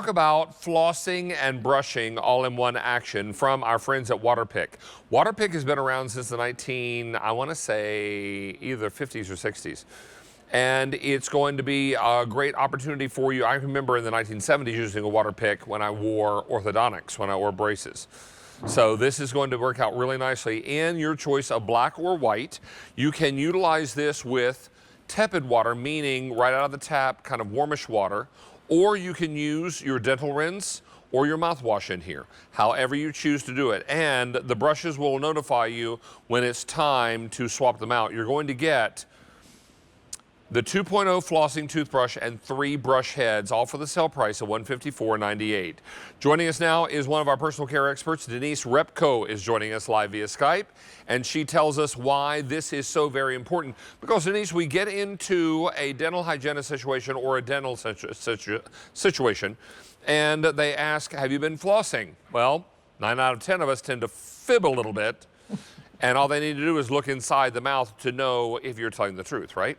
talk about flossing and brushing all in one action from our friends at Waterpik. Waterpik has been around since the I want to say either 50s or 60s. And it's going to be a great opportunity for you. I remember in the 1970s using a Waterpik when I wore orthodontics, when I wore braces. So this is going to work out really nicely in your choice of black or white. You can utilize this with tepid water, meaning right out of the tap, kind of warmish water, or you can use your dental rinse or your mouthwash in here, however you choose to do it. And the brushes will notify you when it's time to swap them out. You're going to get the 2.0 Flossing Toothbrush and 3 brush heads, all for the sale price of $154.98. Joining us now is one of our personal care experts. Denise Repko is joining us live via Skype, and she tells us why this is so very important. Because, Denise, we get into a dental hygienist situation or a dental situation, and they ask, have you been flossing? Well, 9 out of 10 of us tend to fib a little bit, and all they need to do is look inside the mouth to know if you're telling the truth, right?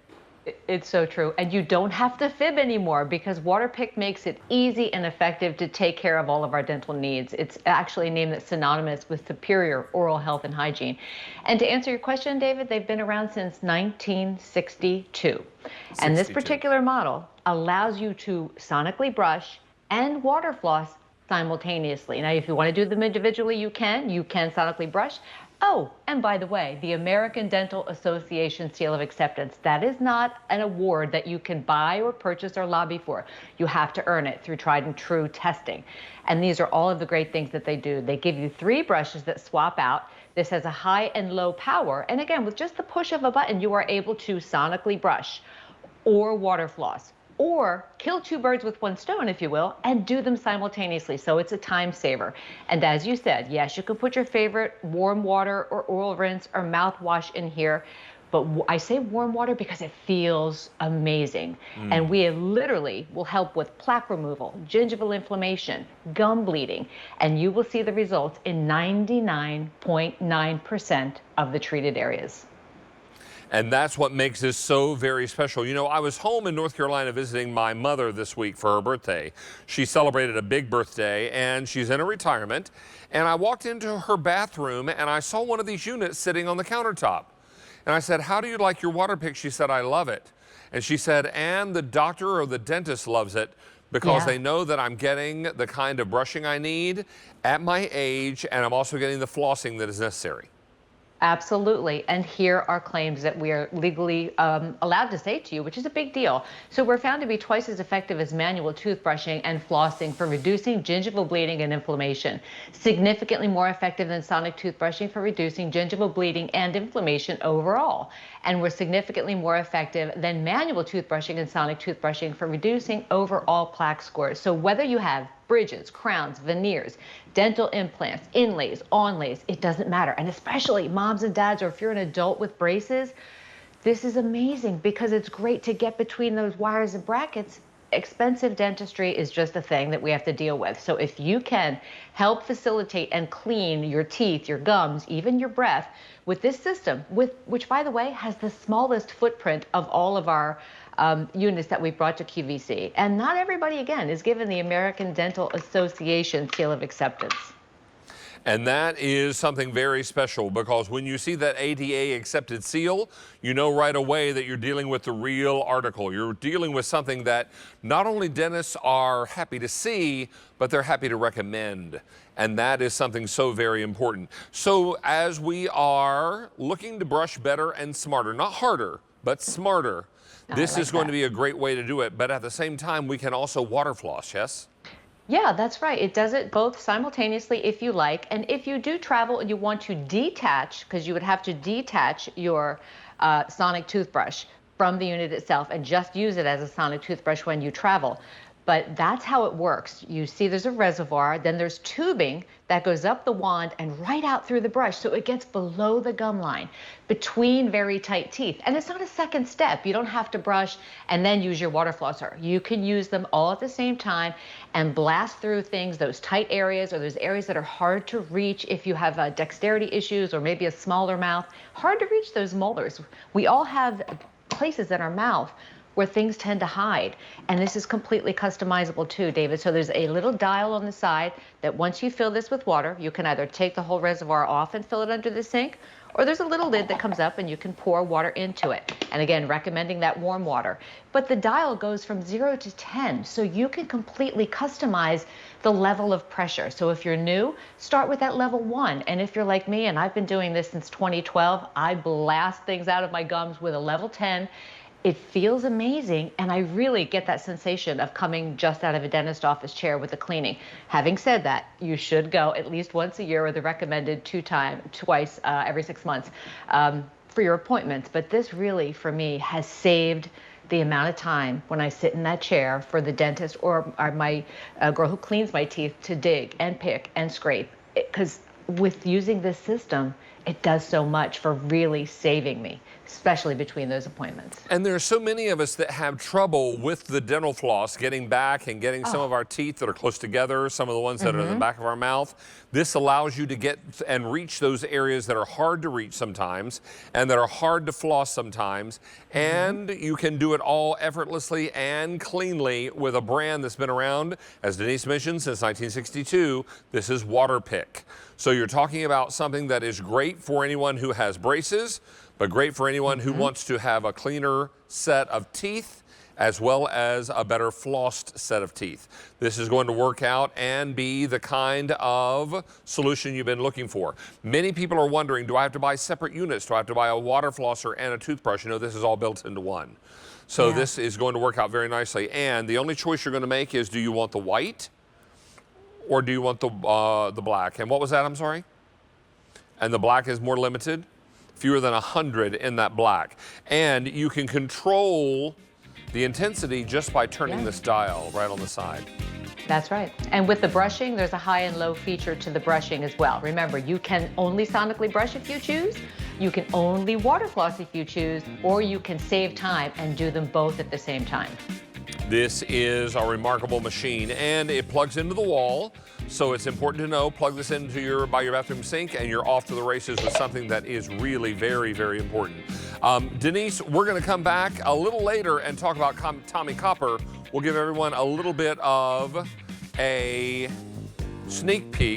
It's so true. And you don't have to fib anymore because Waterpik makes it easy and effective to take care of all of our dental needs. It's actually a name that's synonymous with superior oral health and hygiene. And to answer your question, David, they've been around since 1962. And this particular model allows you to sonically brush and water floss simultaneously. Now, if you want to do them individually, you can sonically brush. Oh, and by the way, the American Dental Association Seal of Acceptance, that is not an award that you can buy or purchase or lobby for. You have to earn it through tried and true testing. And these are all of the great things that they do. They give you 3 brushes that swap out. This has a high and low power. And again, with just the push of a button, you are able to sonically brush or water floss, or kill 2 birds with 1 stone, if you will, and do them simultaneously. So it's a time saver. And as you said, yes, you can put your favorite warm water or oral rinse or mouthwash in here. But I say warm water because it feels amazing. And we literally will help with plaque removal, gingival inflammation, gum bleeding, and you will see the results in 99.9% of the treated areas. And that's what makes this so very special. You know, I was home in North Carolina visiting my mother this week for her birthday. She celebrated a big birthday, and she's in a retirement. And I walked into her bathroom, and I saw one of these units sitting on the countertop. And I said, how do you like your Waterpik? She said, I love it. And she said, and the doctor or the dentist loves it because they know that I'm getting the kind of brushing I need at my age, and I'm also getting the flossing that is necessary. Absolutely. And here are claims that we are legally allowed to say to you, which is a big deal. So we're found to be twice as effective as manual toothbrushing and flossing for reducing gingival bleeding and inflammation. Significantly more effective than sonic toothbrushing for reducing gingival bleeding and inflammation overall. And we're significantly more effective than manual toothbrushing and sonic toothbrushing for reducing overall plaque scores. So whether you have bridges, crowns, veneers, dental implants, inlays, onlays, it doesn't matter. And especially moms and dads, or if you're an adult with braces, this is amazing because it's great to get between those wires and brackets. Expensive dentistry is just a thing that we have to deal with. So if you can help facilitate and clean your teeth, your gums, even your breath with this system, which by the way has the smallest footprint of all of our units that we brought to QVC. And not everybody, again, is given the American Dental Association Seal of Acceptance. And that is something very special because when you see that ADA accepted seal, you know right away that you're dealing with the real article. You're dealing with something that not only dentists are happy to see, but they're happy to recommend. And that is something so very important. So as we are looking to brush better and smarter, not harder, but smarter, this is going to be a great way to do it. But at the same time, we can also water floss, yes? Yeah, that's right. It does it both simultaneously if you like. And if you do travel and you want to detach, because you would have to detach your sonic toothbrush from the unit itself and just use it as a sonic toothbrush when you travel. But that's how it works. You see there's a reservoir, then there's tubing that goes up the wand and right out through the brush. So it gets below the gum line, between very tight teeth. And it's not a second step. You don't have to brush and then use your water flosser. You can use them all at the same time and blast through things, those tight areas or those areas that are hard to reach if you have dexterity issues or maybe a smaller mouth. Hard to reach those molars. We all have places in our mouth where things tend to hide. And this is completely customizable too, David. So there's a little dial on the side that once you fill this with water, you can either take the whole reservoir off and fill it under the sink, or there's a little lid that comes up and you can pour water into it. And again, recommending that warm water. But the dial goes from 0 to 10, so you can completely customize the level of pressure. So if you're new, start with that level 1. And if you're like me, and I've been doing this since 2012, I blast things out of my gums with a level 10. It feels amazing, and I really get that sensation of coming just out of a dentist office chair with the cleaning. Having said that, you should go at least once a year, or the recommended twice every 6 months for your appointments. But this really, for me, has saved the amount of time when I sit in that chair for the dentist or my girl who cleans my teeth to dig and pick and scrape. Because with using this system, it does so much for really saving me, especially between those appointments. And there are so many of us that have trouble with the dental floss, getting back and getting some of our teeth that are close together, some of the ones that are in the back of our mouth. This allows you to get and reach those areas that are hard to reach sometimes and that are hard to floss sometimes. And you can do it all effortlessly and cleanly with a brand that's been around, as Denise mentioned, since 1962. This is Waterpik. So you're talking about something that is great for anyone who has braces, but great for anyone who wants to have a cleaner set of teeth as well as a better flossed set of teeth. This is going to work out and be the kind of solution you've been looking for. Many people are wondering, do I have to buy separate units? Do I have to buy a water flosser and a toothbrush? You know, this is all built into one. So this is going to work out very nicely. And the only choice you're going to make is, do you want the white or do you want the black? And what was that, I'm sorry? And the black is more limited, fewer than 100 in that black. And you can control the intensity just by turning this dial right on the side. That's right. And with the brushing, there's a high and low feature to the brushing as well. Remember, you can only sonically brush if you choose, you can only water floss if you choose, or you can save time and do them both at the same time. This is a remarkable machine, and it plugs into the wall. So it's important to know, plug this into by your bathroom sink, and you're off to the races with something that is really very, very important. Denise, we're going to come back a little later and talk about Tommy Copper. We'll give everyone a little bit of a sneak peek